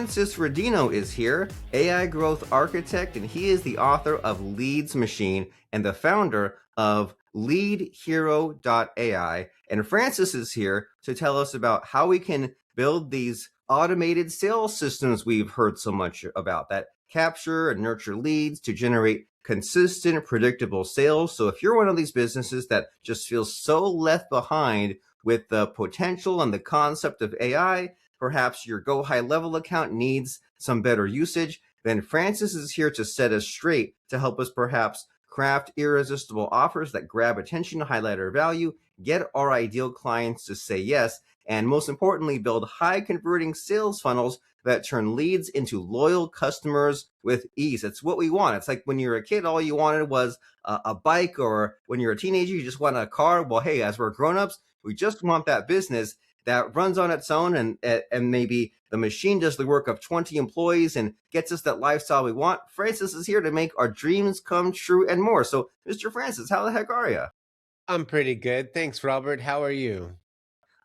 Francis Rodino is here, AI growth architect, and he is the author of Leads Machine and the founder of LeadHero.ai. And Francis is here to tell us about how we can build these automated sales systems we've heard so much about that capture and nurture leads to generate consistent, predictable sales. So if you're one of these businesses that just feels so left behind with the potential and the concept of AI, perhaps your Go High Level account needs some better usage, then Francis is here to set us straight to help us perhaps craft irresistible offers that grab attention, highlight our value, get our ideal clients to say yes, and most importantly, build high converting sales funnels that turn leads into loyal customers with ease. It's what we want. It's like when you're a kid, all you wanted was a bike, or when you're a teenager, you just want a car. Well, hey, as we're grown-ups, we just want that business that runs on its own, and maybe the machine does the work of 20 employees and gets us that lifestyle we want. Francis is here to make our dreams come true and more. So, Mr. Francis, how the heck are you? I'm pretty good. Thanks, Robert. How are you?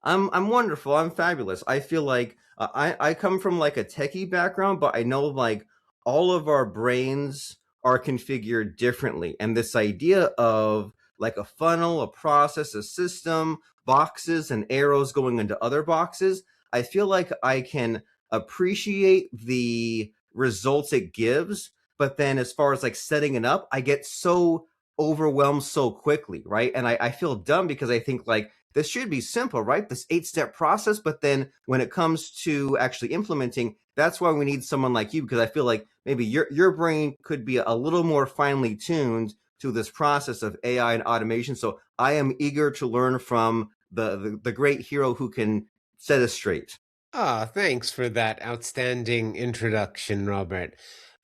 I'm wonderful. I'm fabulous. I feel like I come from like a techie background, but I know like all of our brains are configured differently. And this idea of like a funnel, a process, a system, boxes and arrows going into other boxes, I feel like I can appreciate the results it gives, but then as far as like setting it up, I get so overwhelmed so quickly, right? And I feel dumb because I think like this should be simple, right? This 8-step process. But then when it comes to actually implementing, that's why we need someone like you, because I feel like maybe your brain could be a little more finely tuned to this process of AI and automation. So I am eager to learn from the great hero who can set us straight. Thanks for that outstanding introduction, Robert.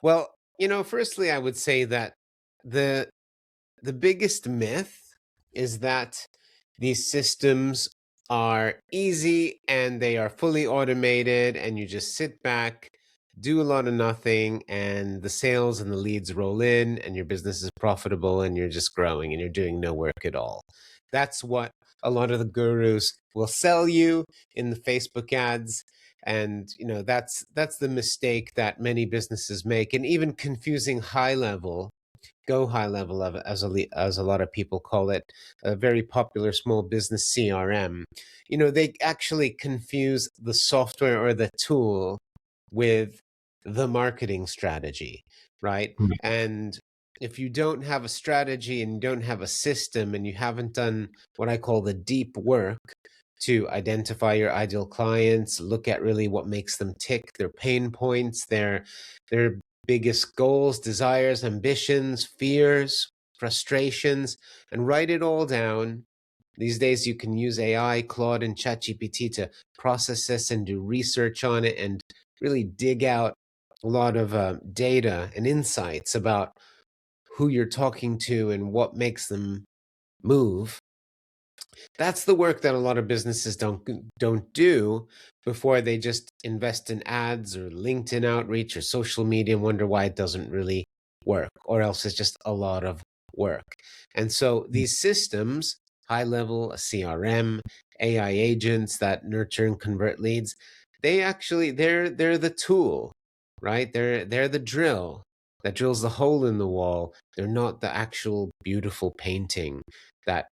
Well, firstly, I would say that the the biggest myth is that these systems are easy and they are fully automated and you just sit back, do a lot of nothing, and the sales and the leads roll in and your business is profitable and you're just growing and you're doing no work at all. That's what a lot of the gurus will sell you in the Facebook ads. And that's the mistake that many businesses make, and even confusing high level, go high level of it, as a lot of people call it, a very popular small business CRM. They actually confuse the software or the tool with the marketing strategy, right? Mhm. And if you don't have a strategy and you don't have a system and you haven't done what I call the deep work to identify your ideal clients, look at really what makes them tick, their pain points, their biggest goals, desires, ambitions, fears, frustrations, and write it all down. These days, you can use AI, Claude, and ChatGPT to process this and do research on it and really dig out a lot of data and insights about who you're talking to and what makes them move. That's the work that a lot of businesses don't do before they just invest in ads or LinkedIn outreach or social media and wonder why it doesn't really work, or else it's just a lot of work. And so these systems, high level, a CRM, AI agents that nurture and convert leads, they're the tool, right? They're the drill that drills the hole in the wall. They're not the actual beautiful painting that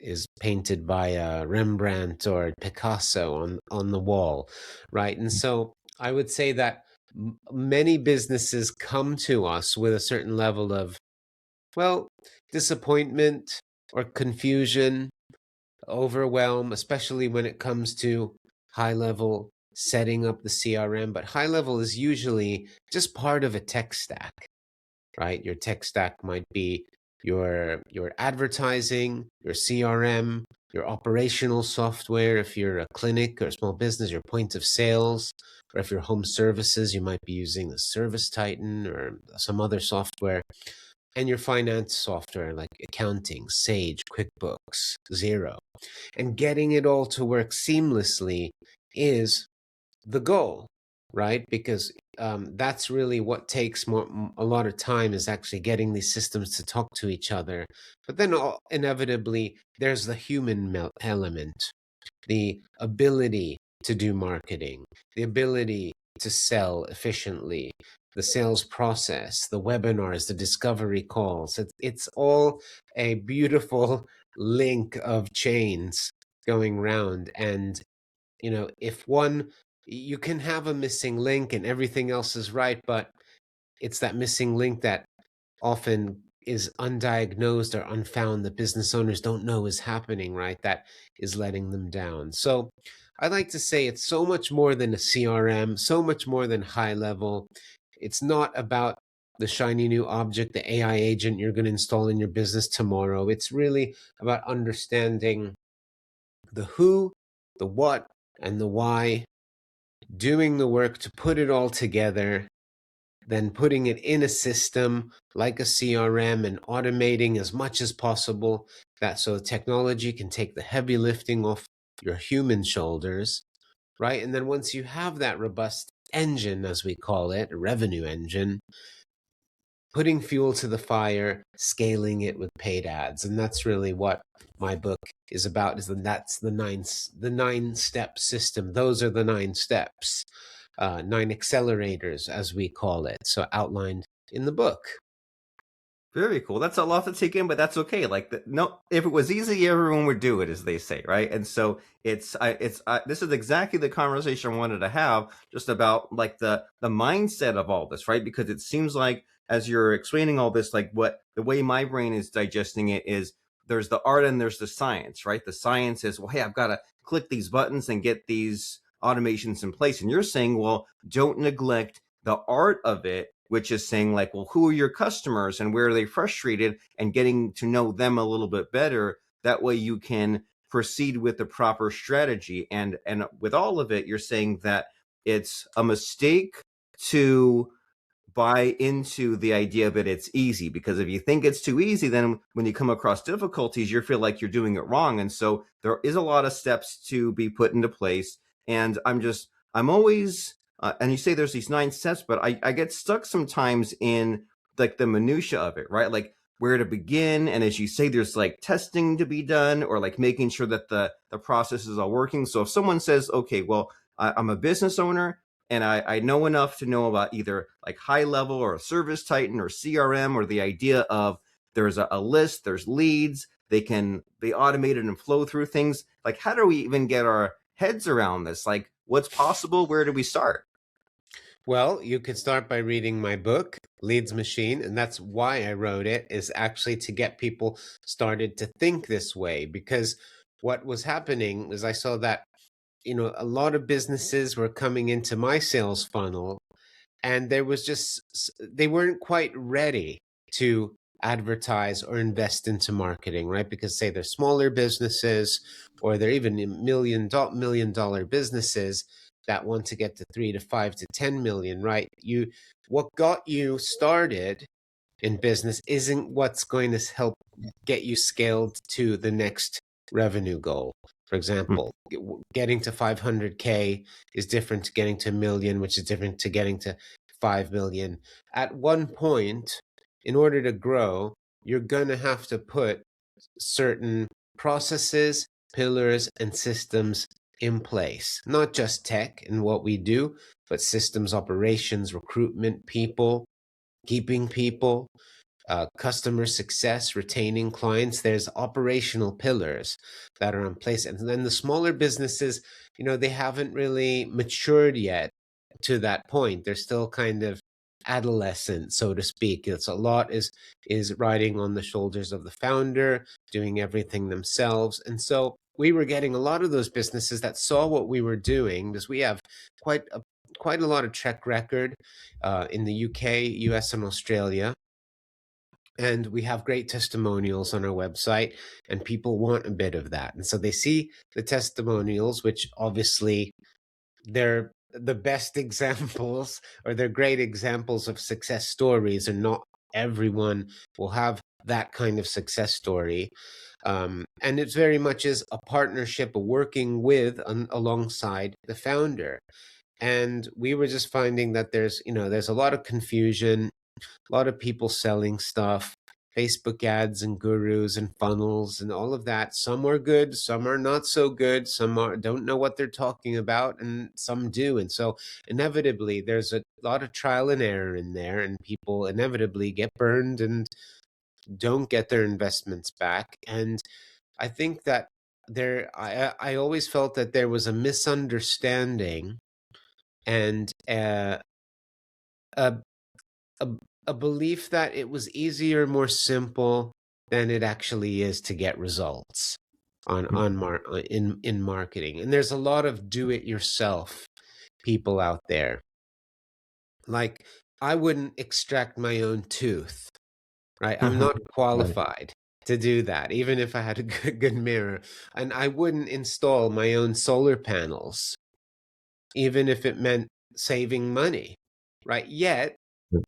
is painted by Rembrandt or Picasso on the wall, right? And so I would say that many businesses come to us with a certain level of, well, disappointment or confusion, overwhelm, especially when it comes to high level setting up the CRM. But high level is usually just part of a tech stack, right? Your tech stack might be your advertising, your CRM, your operational software. If you're a clinic or a small business, your point of sales, or if you're home services, you might be using the Service Titan or some other software, and your finance software like accounting, Sage, QuickBooks, Xero. And getting it all to work seamlessly is the goal, right? Because that's really what takes a lot of time, is actually getting these systems to talk to each other. But then inevitably, there's the human element, the ability to do marketing, the ability to sell efficiently, the sales process, the webinars, the discovery calls. It's all a beautiful link of chains going round. And, if you can have a missing link and everything else is right, but it's that missing link that often is undiagnosed or unfound that business owners don't know is happening, right? That is letting them down. So I like to say it's so much more than a CRM, so much more than high level. It's not about the shiny new object, the AI agent you're going to install in your business tomorrow. It's really about understanding the who, the what, and the why, doing the work to put it all together, then putting it in a system like a CRM and automating as much as possible, that so technology can take the heavy lifting off your human shoulders, right? And then once you have that robust engine, as we call it, a revenue engine, putting fuel to the fire, scaling it with paid ads. And that's really what my book is about, that's the nine-step system. Those are the 9 steps. 9 accelerators, as we call it, so outlined in the book. Very cool. That's a lot to take in, but that's okay. No, if it was easy, everyone would do it, as they say, right? And so this is exactly the conversation I wanted to have, just about like the mindset of all this, right? Because it seems like as you're explaining all this, like the way my brain is digesting it is there's the art and there's the science, right? The science is, well, hey, I've got to click these buttons and get these automations in place. And you're saying, well, don't neglect the art of it, which is saying like, well, who are your customers and where are they frustrated, and getting to know them a little bit better. That way you can proceed with the proper strategy. And with all of it, you're saying that it's a mistake to buy into the idea that it's easy, because if you think it's too easy, then when you come across difficulties, you feel like you're doing it wrong. And so there is a lot of steps to be put into place. And I'm always, and you say there's these 9 steps, but I get stuck sometimes in like the minutia of it, right? Like where to begin. And as you say, there's like testing to be done, or like making sure that the process is all working. So if someone says, okay, well, I'm a business owner, and I know enough to know about either like high level or a service titan or CRM, or the idea of there's a list, there's leads, they can be automated and flow through things. Like, how do we even get our heads around this? Like, what's possible? Where do we start? Well, you could start by reading my book, Leads Machine, and that's why I wrote it, is actually to get people started to think this way. Because what was happening is I saw that, a lot of businesses were coming into my sales funnel, and they weren't quite ready to advertise or invest into marketing, right? Because say they're smaller businesses, or they're even million dollar businesses that want to get to 3 to 5 to 10 million, right? What got you started in business isn't what's going to help get you scaled to the next revenue goal. For example, getting to 500K is different to getting to a million, which is different to getting to 5 million. At one point, in order to grow, you're going to have to put certain processes, pillars, and systems in place. Not just tech and what we do, but systems, operations, recruitment, people, keeping people, customer success, retaining clients. There's operational pillars that are in place. And then the smaller businesses, they haven't really matured yet to that point. They're still kind of adolescent, so to speak. It's a lot is riding on the shoulders of the founder, doing everything themselves. And so we were getting a lot of those businesses that saw what we were doing, because we have quite a lot of track record in the UK, US, and Australia. And we have great testimonials on our website, and people want a bit of that. And so they see the testimonials, which obviously they're the best examples, or they're great examples of success stories, and not everyone will have that kind of success story. And it's very much is a partnership, a working with alongside the founder. And we were just finding that there's a lot of confusion, a lot of people selling stuff, Facebook ads and gurus and funnels and all of that. Some are good, some are not so good, don't know what they're talking about, and some do. And so inevitably there's a lot of trial and error in there, and people inevitably get burned and don't get their investments back. And I think that I always felt that there was a misunderstanding and a, a a belief that it was easier, more simple than it actually is to get results in marketing. And there's a lot of do-it-yourself people out there. Like, I wouldn't extract my own tooth, right? I'm not qualified to do that, even if I had a good mirror. And I wouldn't install my own solar panels, even if it meant saving money, right? Yet,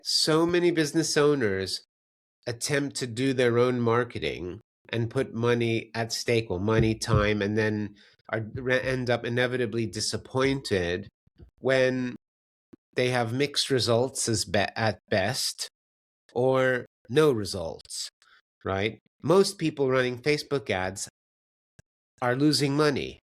so many business owners attempt to do their own marketing and put money at stake, or money, time, and then end up inevitably disappointed when they have mixed results at best, or no results, right? Most people running Facebook ads are losing money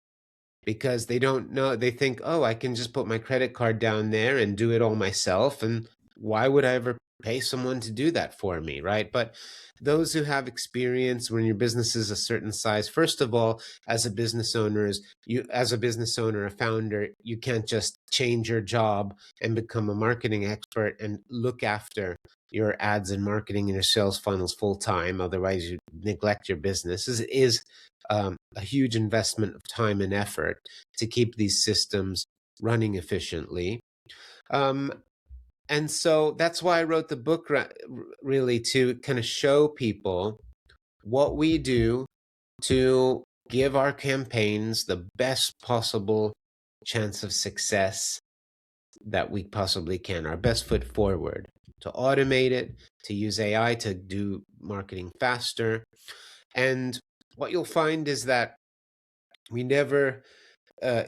because they don't know. They think, oh, I can just put my credit card down there and do it all myself. And why would I ever pay someone to do that for me, right? But those who have experience, when your business is a certain size, first of all, as a business owner, a founder, you can't just change your job and become a marketing expert and look after your ads and marketing and your sales funnels full time. Otherwise, you neglect your business. It is a huge investment of time and effort to keep these systems running efficiently. And so that's why I wrote the book, really, to kind of show people what we do to give our campaigns the best possible chance of success that we possibly can, our best foot forward, to automate it, to use AI to do marketing faster. And what you'll find is that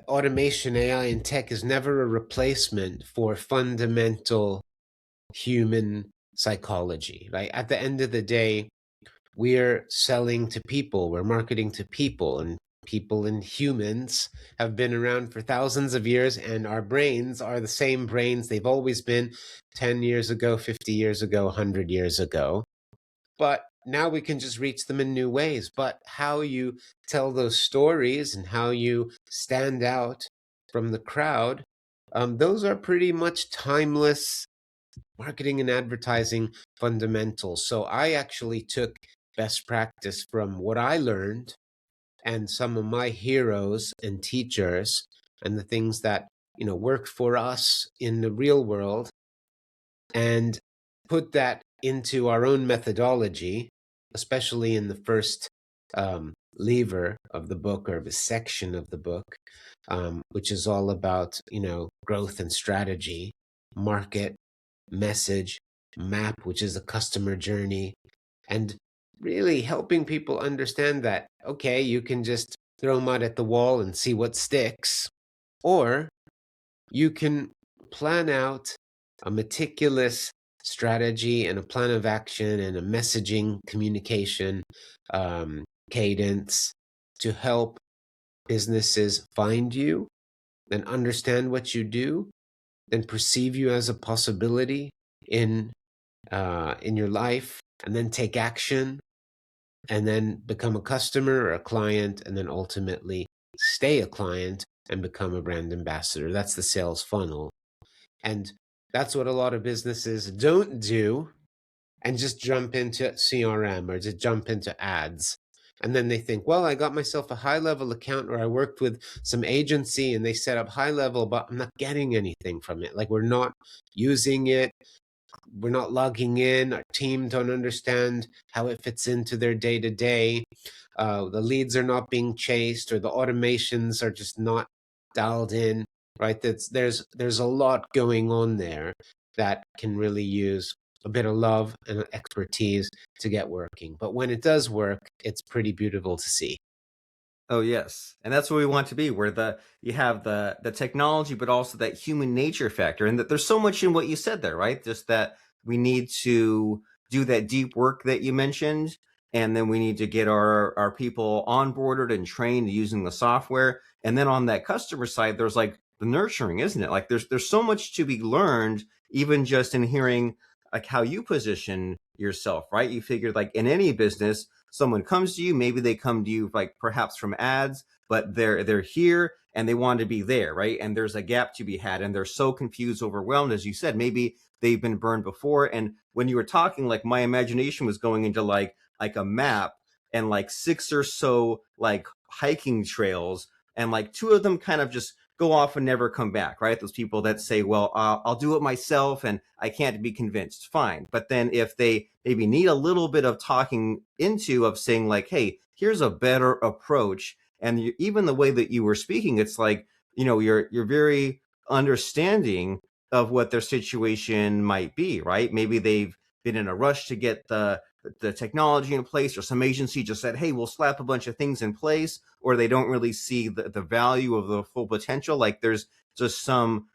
automation, AI, and tech is never a replacement for fundamental human psychology, right? At the end of the day, we're selling to people, we're marketing to people, and people and humans have been around for thousands of years, and our brains are the same brains they've always been 10 years ago, 50 years ago, 100 years ago. But now we can just reach them in new ways. But how you tell those stories and how you stand out from the crowd, those are pretty much timeless marketing and advertising fundamentals. So I actually took best practice from what I learned and some of my heroes and teachers, and the things that worked for us in the real world, and put that into our own methodology, especially in the first lever of the book, or the section of the book, which is all about growth and strategy, market, message, map, which is the customer journey, and really helping people understand that, okay, you can just throw mud at the wall and see what sticks, or you can plan out a meticulous strategy and a plan of action and a messaging communication cadence to help businesses find you and understand what you do, then perceive you as a possibility in your life, and then take action, and then become a customer or a client, and then ultimately stay a client and become a brand ambassador. That's the sales funnel. And that's what a lot of businesses don't do, and just jump into CRM or just jump into ads. And then they think, well, I got myself a high-level account, or I worked with some agency and they set up high level, but I'm not getting anything from it. Like, we're not using it. We're not logging in. Our team don't understand how it fits into their day-to-day. The leads are not being chased, or the automations are just not dialed in, right? There's a lot going on there that can really use a bit of love and expertise to get working. But when it does work, it's pretty beautiful to see. Oh yes, and that's where we want to be, where you have the technology, but also that human nature factor, and that there's so much in what you said there, right? Just that we need to do that deep work that you mentioned. And then we need to get our people onboarded and trained using the software. And then on that customer side, there's like the nurturing, isn't it? Like there's so much to be learned, even just in hearing like how you position yourself, right? You figured like in any business, someone comes to you, maybe they come to you like perhaps from ads, but they're here and they want to be there, right? And there's a gap to be had, and they're so confused, overwhelmed, as you said. Maybe they've been burned before. And when you were talking, like my imagination was going into like a map and like 6 or so like hiking trails, and like 2 of them kind of just go off and never come back, right? Those people that say, well, I'll do it myself and I can't be convinced, fine. But then if they maybe need a little bit of talking into of saying like, hey, here's a better approach. And even the way that you were speaking, it's like, you're very understanding of what their situation might be, right? Maybe they've been in a rush to get the technology in place, or some agency just said, hey, we'll slap a bunch of things in place, or they don't really see the value of the full potential. Like there's just some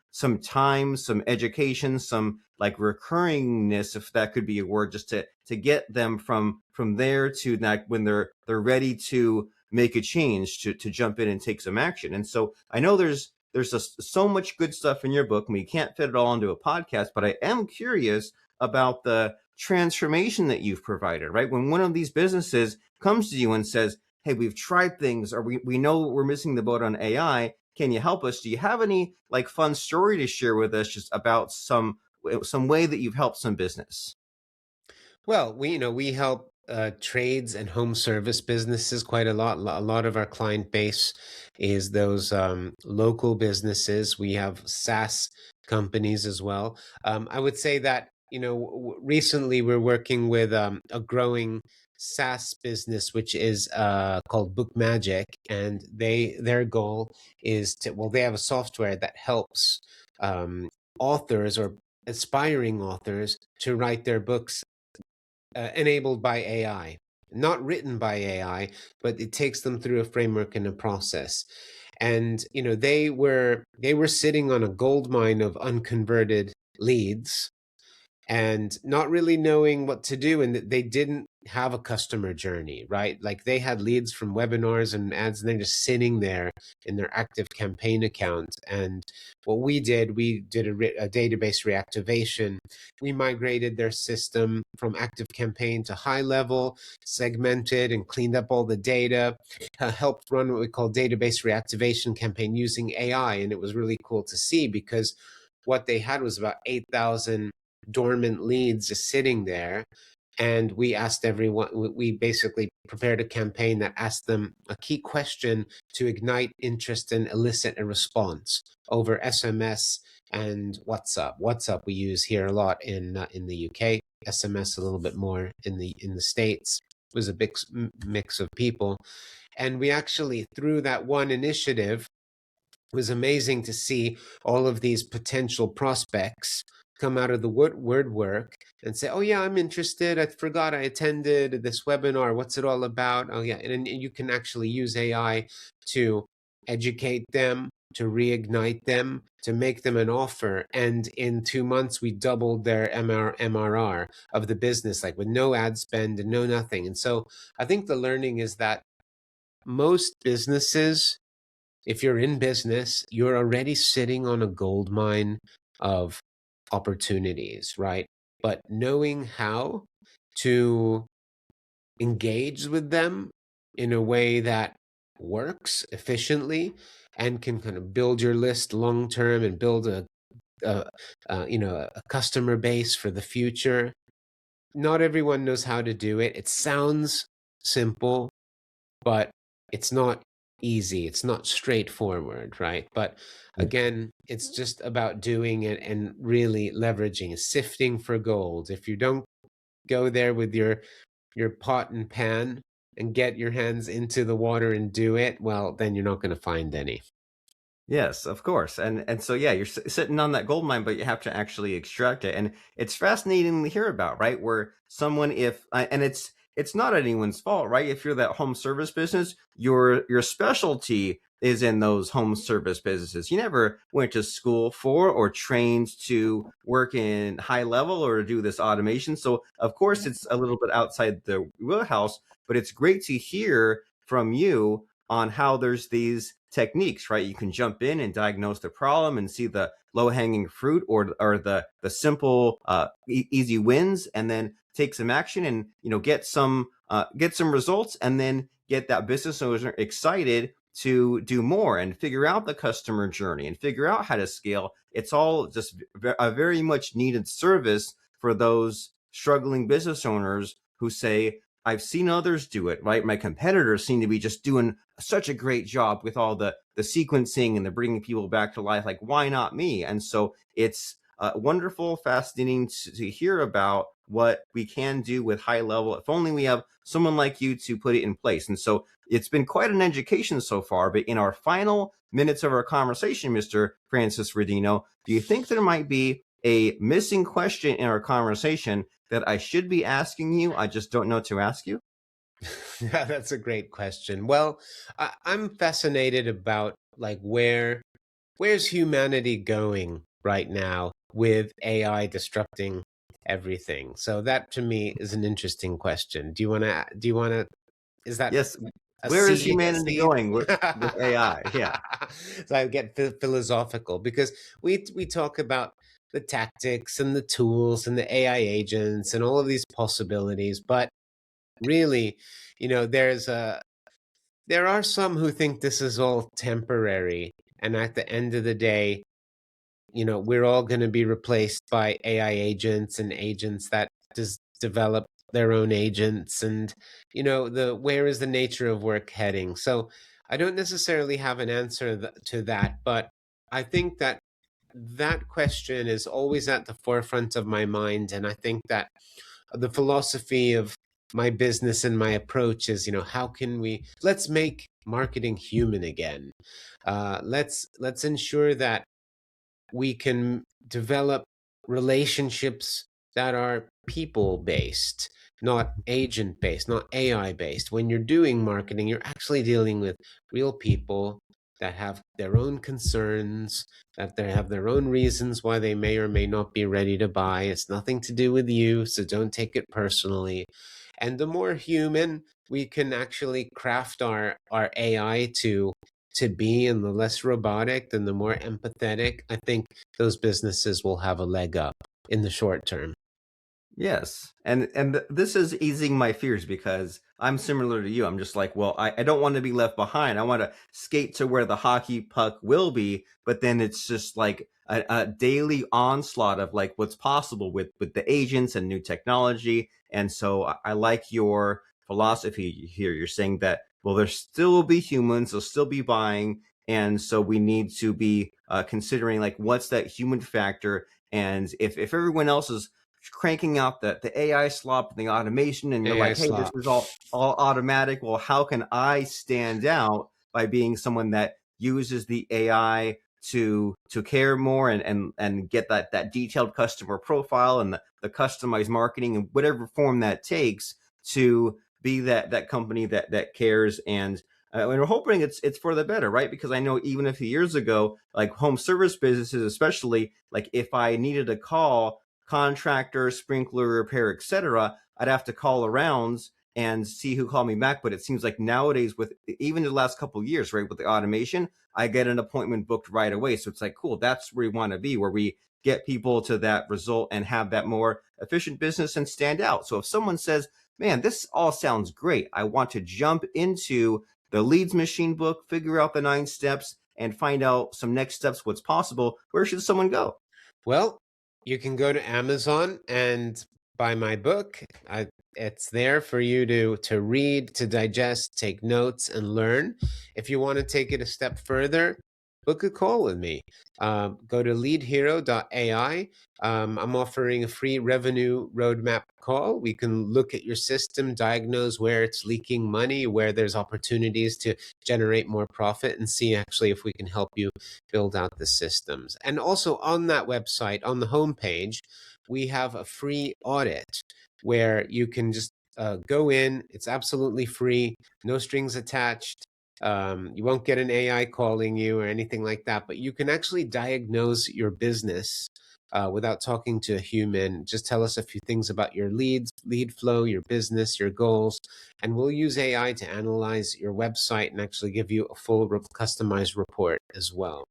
time, some education, some like recurringness, if that could be a word, just to get them from there to that when they're ready to make a change, to jump in and take some action. And so I know there's just so much good stuff in your book, and we can't fit it all into a podcast, but I am curious about the transformation that you've provided, right? When one of these businesses comes to you and says, hey, we've tried things, or we know we're missing the boat on AI, can you help us? Do you have any like fun story to share with us just about some way that you've helped some business? Well, we help trades and home service businesses quite a lot. A lot of our client base is those local businesses. We have SaaS companies as well. I would say that recently we're working with a growing SaaS business, which is called Book Magic, and their goal is they have a software that helps authors or aspiring authors to write their books enabled by AI, not written by AI, but it takes them through a framework and a process. And they were sitting on a gold mine of unconverted leads and not really knowing what to do, and they didn't have a customer journey, right? Like they had leads from webinars and ads, and they're just sitting there in their active campaign account. And what we did a database reactivation. We migrated their system from active campaign to high level, segmented and cleaned up all the data, helped run what we call database reactivation campaign using AI. And it was really cool to see, because what they had was about 8,000 dormant leads just sitting there. And we asked everyone, we basically prepared a campaign that asked them a key question to ignite interest and elicit a response over SMS and WhatsApp. WhatsApp we use here a lot in the UK, SMS a little bit more in the States. It was a big mix of people. And we actually, through that one initiative, it was amazing to see all of these potential prospects come out of the word work and say, oh yeah, I'm interested. I forgot I attended this webinar. What's it all about? Oh yeah. And you can actually use AI to educate them, to reignite them, to make them an offer. And in 2 months, we doubled their MRR of the business, like with no ad spend and no nothing. And so I think the learning is that most businesses, if you're in business, you're already sitting on a gold mine of opportunities, right? But knowing how to engage with them in a way that works efficiently and can kind of build your list long term and build a customer base for the future. Not everyone knows how to do it. It sounds simple, but it's not easy. It's not straightforward, right? But again, it's just about doing it and really leveraging, sifting for gold. If you don't go there with your pot and pan and get your hands into the water and do it, well, then you're not going to find any. Yes, of course. And so yeah, you're sitting on that gold mine, but you have to actually extract it. And it's fascinating to hear about, right? Where someone, if and it's not anyone's fault, right? If you're that home service business, your specialty is in those home service businesses. You never went to school for or trained to work in high level or do this automation. So of course it's a little bit outside the wheelhouse, but it's great to hear from you on how there's these techniques, right? You can jump in and diagnose the problem and see the low-hanging fruit or the simple easy wins, and then take some action and get some results, and then get that business owner excited to do more and figure out the customer journey and figure out how to scale. It's all just a very much needed service for those struggling business owners who say, I've seen others do it, right? My competitors seem to be just doing such a great job with all the sequencing and the bringing people back to life. Like, why not me? And so it's wonderful, fascinating to hear about what we can do with high level. If only we have someone like you to put it in place. And so it's been quite an education so far. But in our final minutes of our conversation, Mr. Francis Rodino, do you think there might be a missing question in our conversation that I should be asking you? I just don't know to ask you. Yeah, that's a great question. Well, I'm fascinated about like where's humanity going right now with AI disrupting everything. So that to me is an interesting question. Do you want to is that Yes. a Where is seed? A humanity seed? going with AI? Yeah. So I get philosophical because we talk about the tactics and the tools and the AI agents and all of these possibilities, but really, there are some who think this is all temporary, and at the end of the day, we're all going to be replaced by AI agents and agents that just develop their own agents, and the where is the nature of work heading? So I don't necessarily have an answer to that, but I think that question is always at the forefront of my mind, and I think that the philosophy of my business and my approach is, how can let's make marketing human again. Let's ensure that we can develop relationships that are people based, not agent based, not AI based. When you're doing marketing, you're actually dealing with real people that have their own concerns, that they have their own reasons why they may or may not be ready to buy. It's nothing to do with you, so don't take it personally. And the more human we can actually craft our AI to be, and the less robotic and the more empathetic, I think those businesses will have a leg up in the short term. Yes. And this is easing my fears because I'm similar to you. I'm just like, well, I don't want to be left behind. I want to skate to where the hockey puck will be, but then it's just like a daily onslaught of like what's possible with the agents and new technology. And so I like your philosophy here. You're saying that, well, there still will be humans, there'll still be buying. And so we need to be considering like what's that human factor. And if everyone else is cranking out the AI slop and the automation, and you're AI like, hey, this slop. is all automatic. Well, how can I stand out by being someone that uses the AI to care more and get that detailed customer profile and the customized marketing in whatever form that takes to be that company that cares. And we're hoping it's for the better, right? Because I know even a few years ago, like home service businesses, especially, like if I needed to call contractor, sprinkler repair, etc., I'd have to call around and see who called me back. But it seems like nowadays, with even the last couple of years, right, with the automation, I get an appointment booked right away. So it's like, cool, that's where we want to be, where we get people to that result and have that more efficient business and stand out. So if someone says, man, this all sounds great, I want to jump into the leads machine book, figure out the 9 steps, and find out some next steps, what's possible, where should someone go? Well, you can go to Amazon and buy my book. It's there for you to read, to digest, take notes, and learn. If you want to take it a step further, book a call with me. Go to LeadHero.ai. I'm offering a free revenue roadmap call. We can look at your system, diagnose where it's leaking money, where there's opportunities to generate more profit, and see actually if we can help you build out the systems. And also on that website, on the homepage, we have a free audit where you can just go in. It's absolutely free, no strings attached. You won't get an AI calling you or anything like that, but you can actually diagnose your business without talking to a human. Just tell us a few things about your leads, lead flow, your business, your goals, and we'll use AI to analyze your website and actually give you a full customized report as well.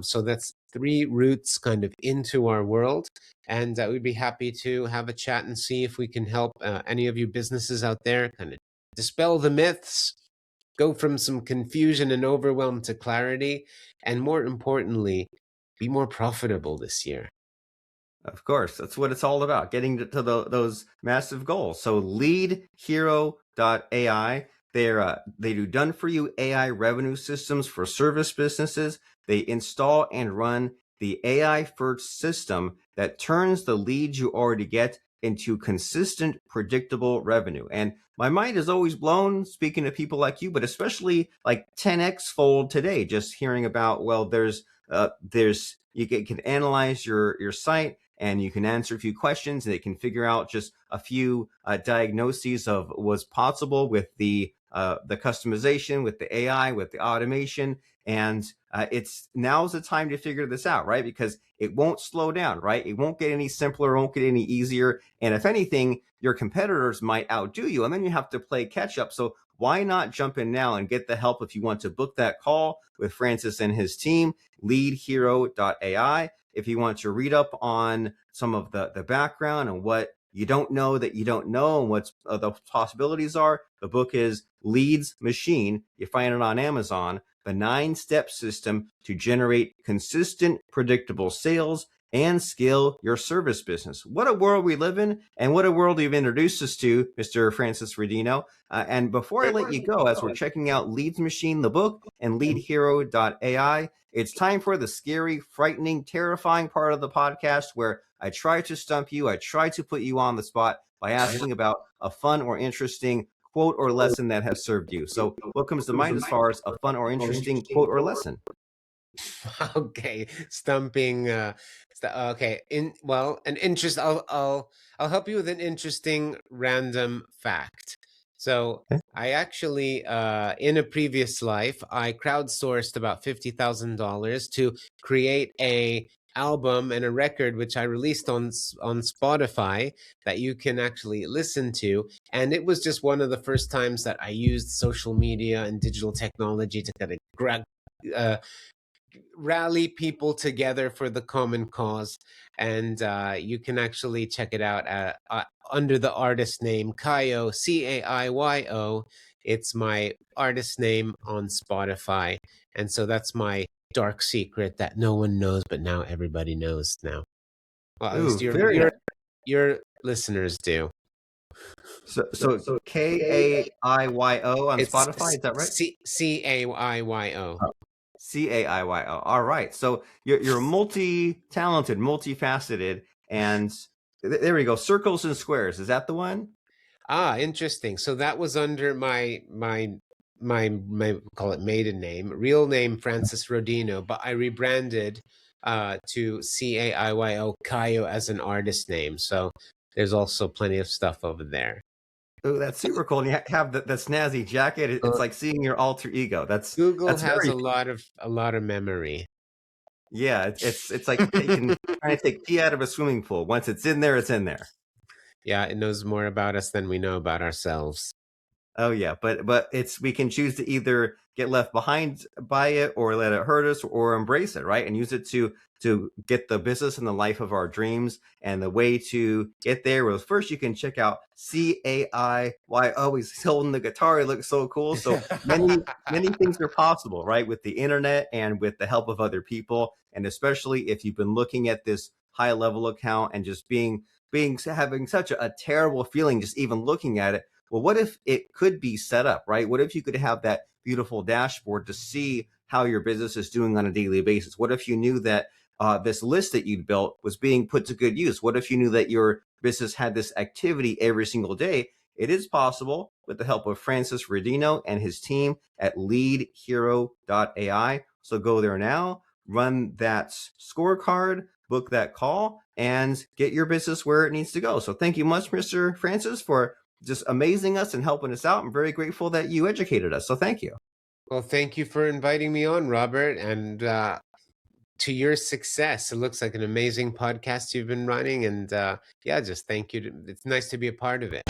So that's 3 routes kind of into our world. And we'd be happy to have a chat and see if we can help any of you businesses out there kind of dispel the myths, go from some confusion and overwhelm to clarity, and more importantly, be more profitable this year. Of course, that's what it's all about, getting to those massive goals. So LeadHero.ai, they do done for you AI revenue systems for service businesses. They install and run the AI first system that turns the leads you already get into consistent, predictable revenue. And my mind is always blown speaking to people like you, but especially like 10x fold today, just hearing about, well, there's you can analyze your site, and you can answer a few questions, and it can figure out just a few diagnoses of what's possible with the customization, with the AI, with the automation. And it's now's the time to figure this out, right? Because it won't slow down, right? It won't get any simpler, won't get any easier. And if anything, your competitors might outdo you, and then you have to play catch up. So why not jump in now and get the help if you want to book that call with Francis and his team, LeadHero.ai. If you want to read up on some of the background and what you don't know that you don't know and what the possibilities are, the book is Leads Machine. You find it on Amazon, the 9-step system to generate consistent, predictable sales and scale your service business. What a world we live in, and what a world you've introduced us to, Mr. Francis Rodino. And before I let you go, as we're checking out Leads Machine, the book, and LeadHero.ai, it's time for the scary, frightening, terrifying part of the podcast where I try to stump you. I try to put you on the spot by asking about a fun or interesting quote or lesson that has served you. So what comes to mind as far as a fun or interesting quote or lesson? Okay, stumping. Okay, an interest. I'll help you with an interesting random fact. So Okay. I actually, in a previous life, I crowdsourced about $50,000 to create a album and a record which I released on Spotify that you can actually listen to. And it was just one of the first times that I used social media and digital technology to kind of rally people together for the common cause. And you can actually check it out under the artist name Caiyo, Caiyo. It's my artist name on Spotify. And so that's my dark secret that no one knows, but now everybody knows now. Well, at least Ooh, very your listeners do. so Kaiyo on It's Spotify, is that right? Caiyo. Caiyo. All right. So you're multi-talented, multifaceted, and there we go. Circles and squares. Is that the one? Ah, interesting. So that was under my call it maiden name, real name Francis Rodino, but I rebranded to Caiyo, Caiyo, as an artist name. So there's also plenty of stuff over there. Oh, that's super cool. And you have the snazzy jacket. It's Uh, like seeing your alter ego. Google That's has very a lot of memory. yeah. It's like taking trying to take pee out of a swimming pool. Once it's in there, it's in there. Yeah, it knows more about us than we know about ourselves. Oh yeah, but it's we can choose to either get left behind by it or let it hurt us or embrace it, right? And use it to get the business and the life of our dreams. And the way to get there was first you can check out Caiyo. He's holding the guitar. It looks so cool. So many things are possible, right? With the internet and with the help of other people. And especially if you've been looking at this high level account and just having such a terrible feeling just even looking at it. Well, what if it could be set up, right? What if you could have that beautiful dashboard to see how your business is doing on a daily basis? What if you knew that this list that you'd built was being put to good use? What if you knew that your business had this activity every single day? It is possible with the help of Francis Rodino and his team at LeadHero.ai. So go there now, run that scorecard, book that call, and get your business where it needs to go. So thank you much, Mr. Francis, for just amazing us and helping us out. I'm very grateful that you educated us. So thank you. Well, thank you for inviting me on, Robert, and to your success. It looks like an amazing podcast you've been running, and yeah, just thank you. It's nice to be a part of it.